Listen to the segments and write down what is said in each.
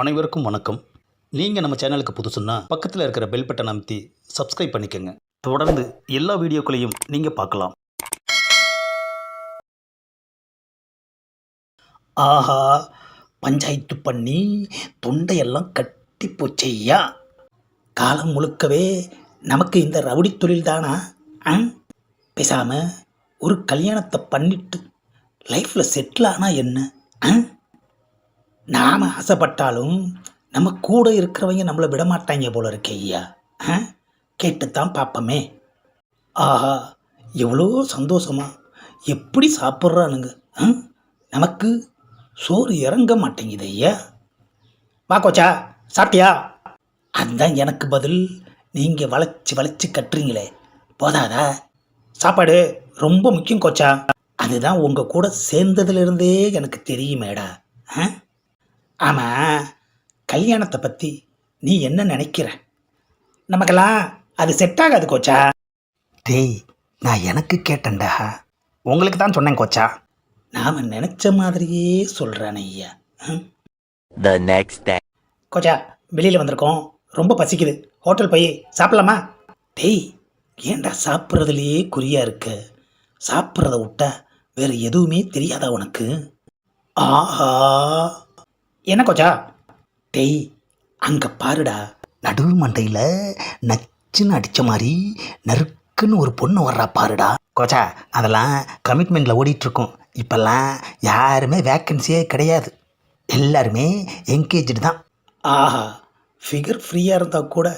அனைவருக்கும் வணக்கம். நீங்கள் நம்ம சேனலுக்கு புதுசுன்னா பக்கத்தில் இருக்கிற பெல் பட்டன் அமைத்தி சப்ஸ்கிரைப் பண்ணிக்கோங்க. தொடர்ந்து எல்லா வீடியோக்களையும் நீங்கள் பார்க்கலாம். ஆஹா, பஞ்சாயத்து பண்ணி தொண்டையெல்லாம் கட்டி போச்சையா. காலம் முழுக்கவே நமக்கு இந்த ரவுடி தொழில் தானா? பேசாம ஒரு கல்யாணத்தை பண்ணிட்டு லைஃப்பில் செட்டில் ஆனால் என்ன? நாம் ஆசைப்பட்டாலும் நம்ம கூட இருக்கிறவங்க நம்மளை விட மாட்டாங்க போல இருக்கே ஐயா. கேட்டுத்தான் பார்ப்போமே. ஆஹா, எவ்வளோ சந்தோஷமா எப்படி சாப்பிட்றானுங்க. நமக்கு சோறு இறங்க மாட்டேங்குது ஐயா. வா கோச்சா, சாப்பிட்டியா? அதுதான் எனக்கு பதில். நீங்கள் வளைச்சி வளைச்சி கட்டுறீங்களே போதாதா? சாப்பாடு ரொம்ப முக்கியம் கோச்சா. அதுதான் உங்கள் கூட சேர்ந்ததுலேருந்தே எனக்கு தெரியுமேடா. ஆமாம், கல்யாணத்தை பற்றி நீ என்ன நினைக்கிற? நமக்கெல்லாம் அது செட் ஆகாது கோச்சா. டேய், நான் எனக்கு கேட்டேன்டா. உங்களுக்கு தான் சொன்னேன் கோச்சா. நாம் நினச்ச மாதிரியே சொல்கிறானே ஐயா. The next day. கோச்சா, வெளியில் வந்திருக்கோம், ரொம்ப பசிக்குது, ஹோட்டல் போய் சாப்பிட்லாமா? டேய், ஏன்டா சாப்பிட்றதுலையே குறியா இருக்க? சாப்பிட்றத விட்டா வேறு எதுவுமே தெரியாதா உனக்கு? ஆஹா, என்ன கோச்சா? டேய், அங்கே பாருடா, நடுவு மண்டையில் நச்சுன்னு அடித்த மாதிரி நறுக்குன்னு ஒரு பொண்ணு வர்றா பாருடா. கோச்சா, அதெல்லாம் கமிட்மெண்ட்டில் ஓடிட்டுருக்கோம். இப்போல்லாம் யாருமே வேக்கன்சியே கிடையாது, எல்லாருமே என்கேஜ்டு தான். ஆஹா, ஃபிகர் ஃப்ரீயாக இருந்தால் கூட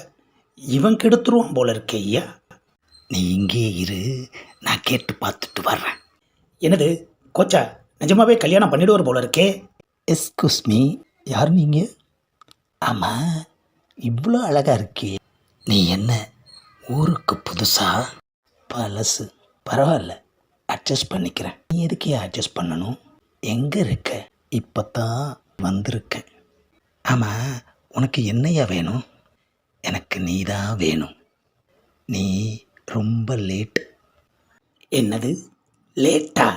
இவன் கெடுத்துருவான் போல இருக்கே ஐயா. நீ இங்கே இரு, நான் கேட்டு பார்த்துட்டு வர்றேன். என்னது கோச்சா, நிஜமாவே கல்யாணம் பண்ணிடுவார் போல இருக்கே. எஸ்கூஸ் மீ, யார் நீங்கள்? ஆமாம், இவ்வளோ அழகாக இருக்கே. நீ என்ன ஊருக்கு புதுசா? பழசு, பரவாயில்ல, அட்ஜஸ்ட் பண்ணிக்கிறேன். நீ எதுக்கே அட்ஜஸ்ட் பண்ணணும்? எங்கே இருக்க? இப்போ தான் வந்திருக்கேன். ஆமாம், உனக்கு என்னையா வேணும்? எனக்கு நீ தான் வேணும். நீ ரொம்ப லேட். என்னது லேட்டா?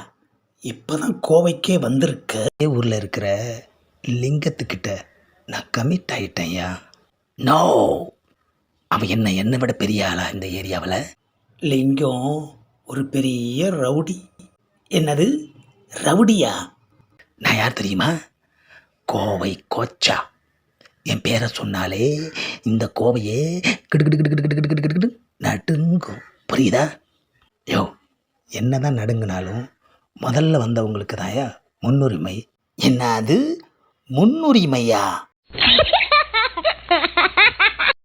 இப்போ தான் கோவைக்கே வந்திருக்க. ஊரில் இருக்கிற லிங்கத்துக்கிட்ட நான் கமிட் ஆகிட்டேன்யா. நோ, அவன் என்னை விட பெரிய ஆளா இந்த ஏரியாவில்? லிங்கம் ஒரு பெரிய ரவுடி. என்னது ரவுடியா? நான் யார் தெரியுமா? கோவை கோச்சா. என் பேரை சொன்னாலே இந்த கோவையே கிடு நடுங்கும், புரியுதா? யோ, என்ன தான் நடுங்கினாலும் முதல்ல வந்தவங்களுக்கு தாயா முன்னுரிமை. என்ன அது முன்னுரிமையா?